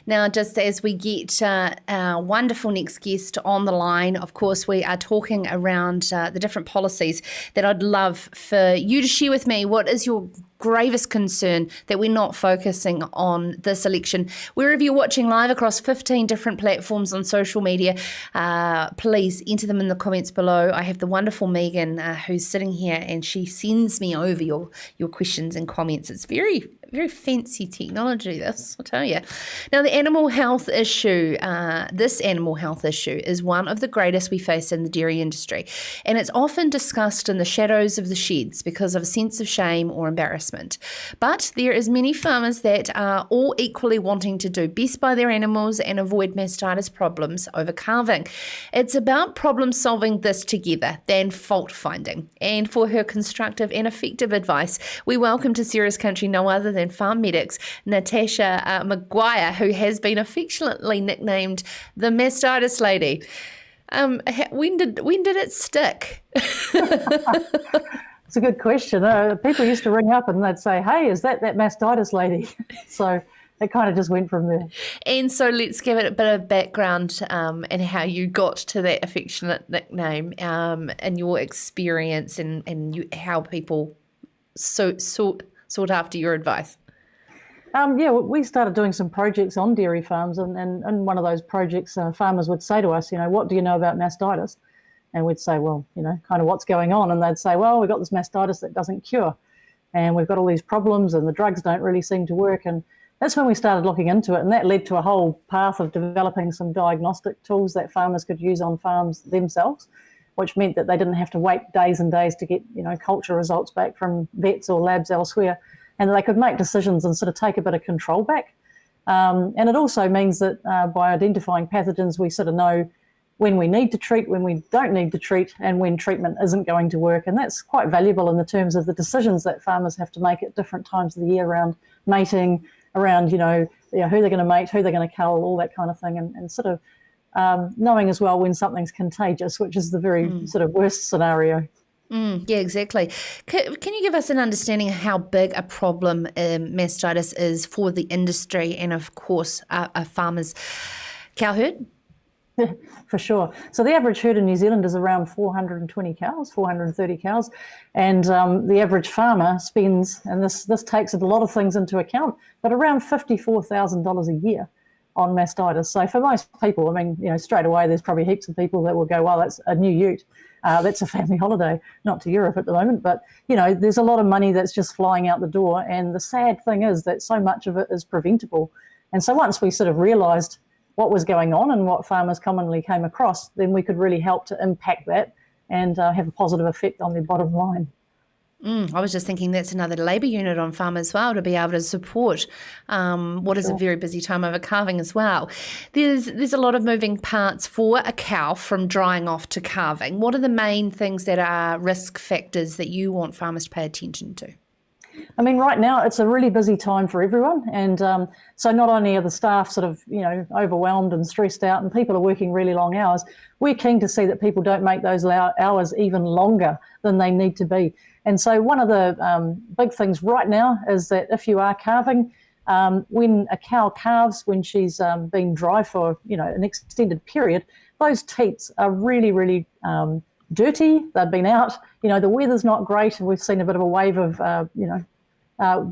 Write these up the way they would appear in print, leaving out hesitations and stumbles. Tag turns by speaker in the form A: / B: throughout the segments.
A: Now, just as we get our wonderful next guest on the line, of course, we are talking around the different policies that I'd love for you to share with me. What is your gravest concern that we're not focusing on this election? Wherever you're watching live across 15 different platforms on social media, please enter them in the comments below. I have the wonderful Megan who's sitting here, and she sends me over your questions and comments. It's very, very fancy technology, this, I'll tell you. Now, the animal health issue, this animal health issue is one of the greatest we face in the dairy industry, and it's often discussed in the shadows of the sheds because of a sense of shame or embarrassment. But there is many farmers that are all equally wanting to do best by their animals and avoid mastitis problems over calving. It's about problem solving this together than fault finding. And for her constructive and effective advice, we welcome to Sarah's Country no other than Farm Medix, Natasha Maguire, who has been affectionately nicknamed the Mastitis Lady. When did it stick?
B: It's a good question. People used to ring up and they'd say, "Hey, is that mastitis lady?" So it kind of just went from there.
A: And so let's give it a bit of background and how you got to that affectionate nickname and your experience and how people sought after your advice.
B: We started doing some projects on dairy farms, and one of those projects, farmers would say to us, "What do you know about mastitis?" And we'd say, well, kind of what's going on? And they'd say, well, we've got this mastitis that doesn't cure, and we've got all these problems, and the drugs don't really seem to work. And that's when we started looking into it, and that led to a whole path of developing some diagnostic tools that farmers could use on farms themselves, which meant that they didn't have to wait days and days to get, culture results back from vets or labs elsewhere, and they could make decisions and sort of take a bit of control back. And it also means that by identifying pathogens, we sort of know when we need to treat, when we don't need to treat, and when treatment isn't going to work. And that's quite valuable in the terms of the decisions that farmers have to make at different times of the year around mating, around, who they're going to mate, who they're going to cull, all that kind of thing, and sort of knowing as well when something's contagious, which is the very sort of worst scenario.
A: Yeah, exactly. Can you give us an understanding of how big a problem mastitis is for the industry and, of course, a farmer's cow herd?
B: For sure. So the average herd in New Zealand is around 420 cows, 430 cows, and the average farmer spends, and this takes a lot of things into account, but around $54,000 a year on mastitis. So for most people, straight away there's probably heaps of people that will go, well, that's a new ute. That's a family holiday, not to Europe at the moment, but, there's a lot of money that's just flying out the door, and the sad thing is that so much of it is preventable. And so once we sort of realised what was going on and what farmers commonly came across, then we could really help to impact that and have a positive effect on their bottom line.
A: I was just thinking that's another labour unit on farm as well, to be able to support what is a very busy time over calving as well. There's a lot of moving parts for a cow from drying off to calving. What are the main things that are risk factors that you want farmers to pay attention to?
B: Right now it's a really busy time for everyone, and so not only are the staff sort of overwhelmed and stressed out, and people are working really long hours, we're keen to see that people don't make those hours even longer than they need to be. And so one of the big things right now is that if you are calving, when a cow calves, when she's been dry for an extended period, those teats are really, really dirty. They've been out. The weather's not great, and we've seen a bit of a wave of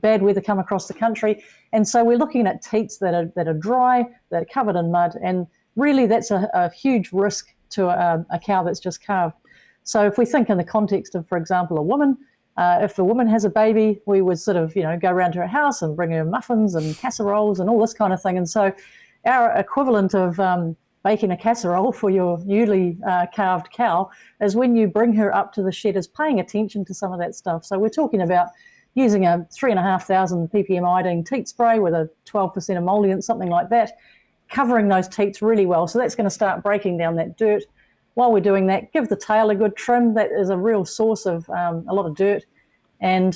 B: bad weather come across the country, and so we're looking at teats that are dry, that are covered in mud, and really that's a huge risk to a cow that's just calved. So if we think in the context of, for example, a woman, if the woman has a baby, we would sort of go around to her house and bring her muffins and casseroles and all this kind of thing. And so our equivalent of baking a casserole for your newly calved cow is when you bring her up to the shed, is paying attention to some of that stuff. So we're talking about using a 3,500 ppm iodine teat spray with a 12% emollient, something like that, covering those teats really well. So that's going to start breaking down that dirt. While we're doing that, give the tail a good trim. That is a real source of a lot of dirt. And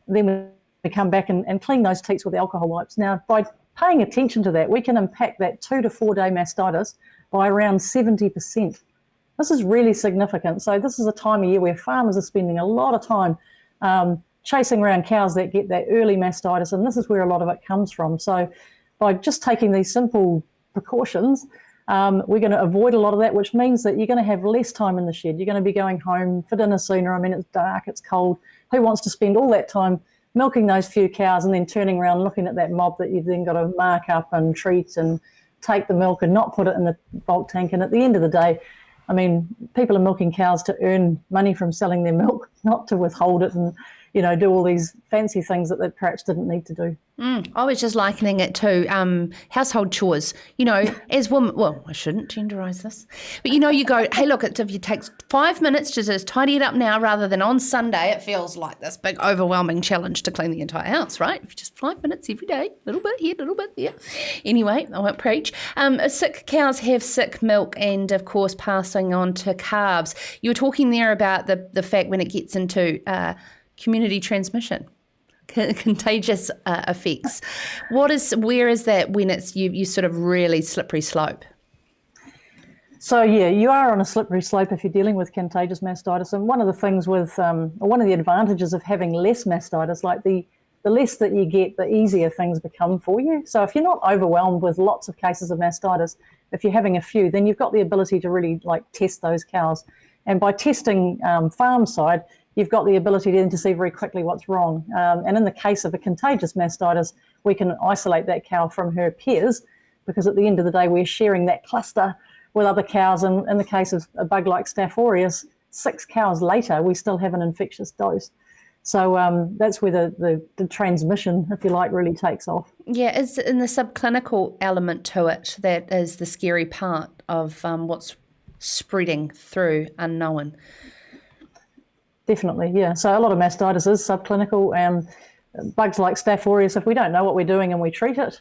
B: then we come back and clean those teats with alcohol wipes. Now, by paying attention to that, we can impact that 2 to 4 day mastitis by around 70%. This is really significant. So this is a time of year where farmers are spending a lot of time chasing around cows that get that early mastitis, and this is where a lot of it comes from. So by just taking these simple precautions, we're going to avoid a lot of that, which means that you're going to have less time in the shed. You're going to be going home for dinner sooner. I mean, it's dark, it's cold. Who wants to spend all that time milking those few cows and then turning around looking at that mob that you've then got to mark up and treat and take the milk and not put it in the bulk tank? And at the end of the day, I mean, people are milking cows to earn money from selling their milk, not to withhold it and, do all these fancy things that they perhaps didn't need to do.
A: I was just likening it to household chores. As women, well, I shouldn't genderise this, but you go, hey, look, if it takes 5 minutes to just tidy it up now rather than on Sunday, it feels like this big overwhelming challenge to clean the entire house, right? If just 5 minutes every day, a little bit here, a little bit there. Anyway, I won't preach. Sick cows have sick milk and, of course, passing on to calves. You were talking there about the fact when it gets into community transmission. Contagious effects. Where is that when it's you sort of really slippery slope?
B: So yeah, you are on a slippery slope if you're dealing with contagious mastitis. And one of the things with, one of the advantages of having less mastitis, like the less that you get, the easier things become for you. So if you're not overwhelmed with lots of cases of mastitis, if you're having a few, then you've got the ability to really test those cows. And by testing farm side, you've got the ability then to see very quickly what's wrong. And in the case of a contagious mastitis, we can isolate that cow from her peers, because at the end of the day, we're sharing that cluster with other cows. And in the case of a bug like Staph aureus, 6 cows later, we still have an infectious dose. So that's where the transmission, if you like, really takes off.
A: Yeah, it's in the subclinical element to it that is the scary part of what's spreading through unknown.
B: Definitely, yeah. So a lot of mastitis is subclinical, and bugs like Staph aureus, if we don't know what we're doing and we treat it,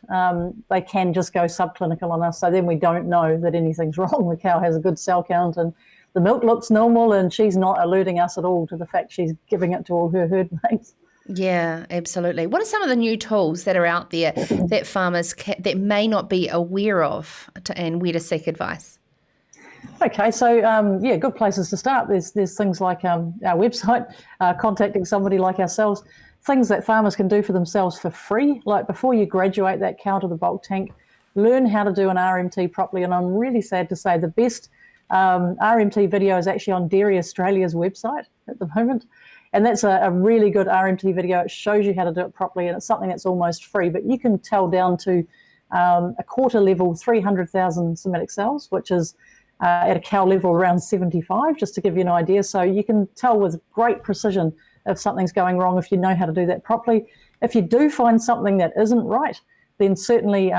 B: they can just go subclinical on us. So then we don't know that anything's wrong. The cow has a good cell count and the milk looks normal, and she's not alerting us at all to the fact she's giving it to all her herd mates.
A: Yeah, absolutely. What are some of the new tools that are out there that farmers that may not be aware of and where to seek advice?
B: Okay, so good places to start. There's things like our website, contacting somebody like ourselves, things that farmers can do for themselves for free. Like before you graduate that cow to the bulk tank, learn how to do an RMT properly. And I'm really sad to say the best RMT video is actually on Dairy Australia's website at the moment. And that's a really good RMT video. It shows you how to do it properly, and it's something that's almost free. But you can tell down to a quarter level 300,000 somatic cells, which is at a cow level around 75, just to give you an idea. So you can tell with great precision if something's going wrong if you know how to do that properly. If you do find something that isn't right, then certainly,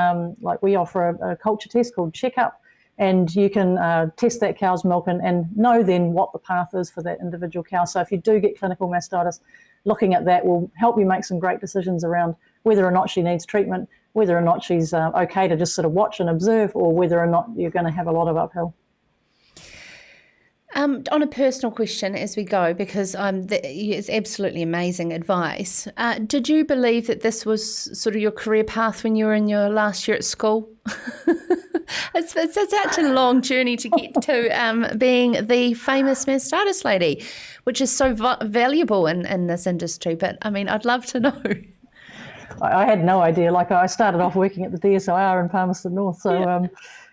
B: we offer a culture test called Checkup, and you can test that cow's milk and know then what the path is for that individual cow. So if you do get clinical mastitis, looking at that will help you make some great decisions around whether or not she needs treatment, whether or not she's okay to just sort of watch and observe, or whether or not you're going to have a lot of uphill.
A: On a personal question as we go, because it's absolutely amazing advice. Did you believe that this was sort of your career path when you were in your last year at school? It's such a long journey to get to being the famous mastitis lady, which is so valuable in this industry. But, I mean, I'd love to know.
B: I had no idea. I started off working at the DSIR in Palmerston North, so...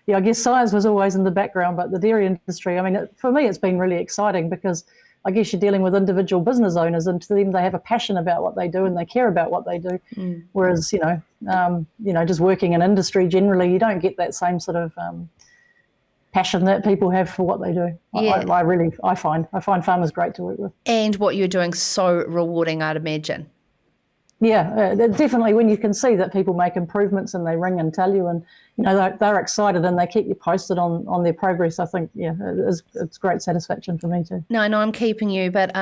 B: I guess science was always in the background, but the dairy industry, I mean, for me, it's been really exciting because I guess you're dealing with individual business owners, and to them, they have a passion about what they do and they care about what they do. Whereas, just working in industry generally, you don't get that same sort of passion that people have for what they do.
A: Yeah.
B: I find farmers great to work with. And
A: what you're doing so rewarding, I'd imagine.
B: Yeah, definitely. When you can see that people make improvements and they ring and tell you, and they're excited and they keep you posted on their progress, I think it's great satisfaction for me too.
A: No, I know I'm keeping you, but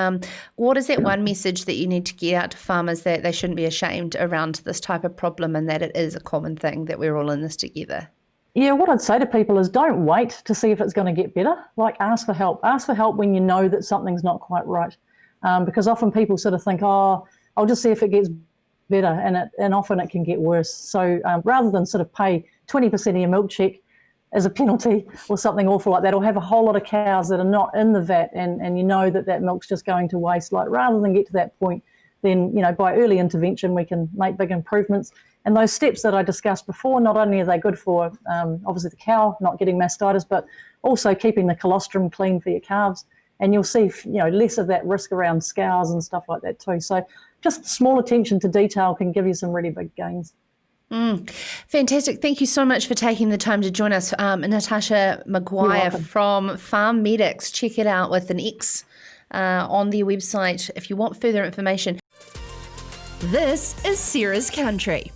A: what is that one message that you need to get out to farmers that they shouldn't be ashamed around this type of problem, and that it is a common thing, that we're all in this together?
B: Yeah, what I'd say to people is don't wait to see if it's going to get better. Ask for help. Ask for help when you know that something's not quite right, because often people sort of think, I'll just see if it gets better, and often it can get worse. So rather than sort of pay 20% of your milk check as a penalty or something awful like that, or have a whole lot of cows that are not in the vat and you know that milk's just going to waste, rather than get to that point, then, by early intervention, we can make big improvements. And those steps that I discussed before, not only are they good for obviously the cow not getting mastitis, but also keeping the colostrum clean for your calves. And you'll see, less of that risk around scours and stuff like that too. So just small attention to detail can give you some really big gains.
A: Fantastic. Thank you so much for taking the time to join us. Natasha Maguire from Farm Medix. Check it out with an X on their website if you want further information.
C: This is Sarah's Country.